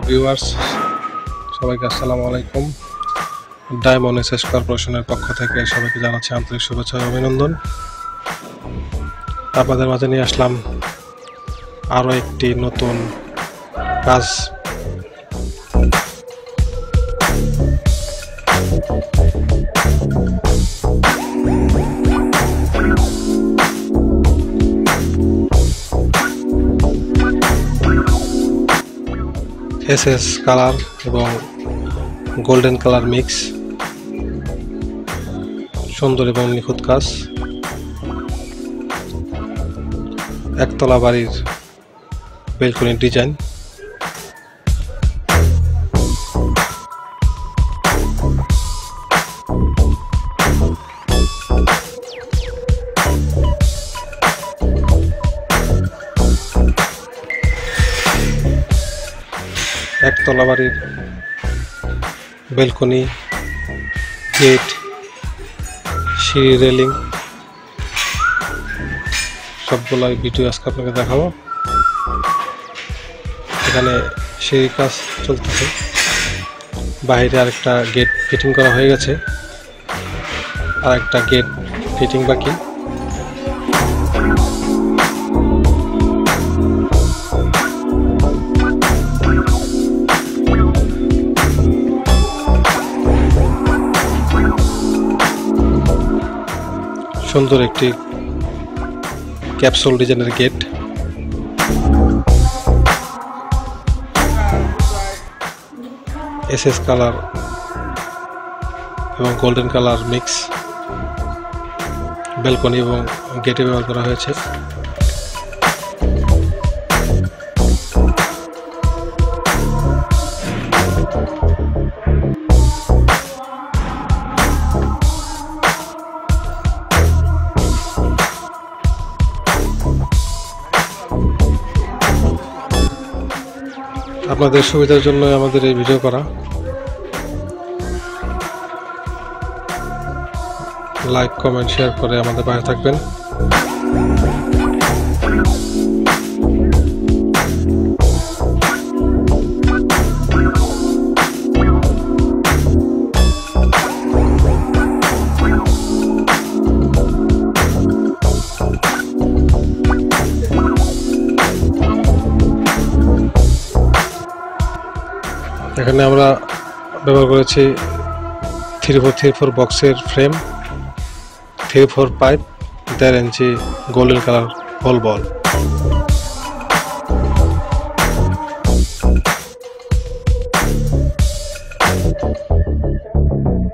Viewers সবাইকে আসসালামু আলাইকুম। ডায়মন্ড এসএস কর্পোরেশনের পক্ষ থেকে সবাইকে জানাচ্ছি আন্তরিক শুভেচ্ছা ও অভিনন্দন। আপনাদের মাঝে নিয়ে আসলাম আরও একটি নতুন কাজ। এসএস কালার এবং গোল্ডেন কালার মিক্স, সুন্দর এবং নিখুঁত কাজ। একতলা বাড়ির বেলকনির ডিজাইন। একতলা বাড়ির বেলকনি, গেট, সিঁড়ি, রেলিং সবগুলাই ভিডিও আজকে আপনাকে দেখাবো। এখানে সিঁড়ির কাজ চলতেছে, বাইরে আরেকটা গেট ফিটিং করা হয়ে গেছে, আর একটা গেট ফিটিং বাকি। সুন্দর একটি ক্যাপসুল ডিজাইনের গেট। এসএস কালার এবং গোল্ডেন কালার মিক্স বেলকনি এবং গেটে ব্যবহার করা হয়েছে। আপনাদের সুবিধার জন্য আমাদের এই ভিডিও করা। লাইক, কমেন্ট, শেয়ার করে আমাদের পাশে থাকবেন। এখানে আমরা ব্যবহার করেছি 3434 বক্সের ফ্রেম, 34 পাইপ, 1.5 ইঞ্চি গোল্ডেন কালার হোল বল।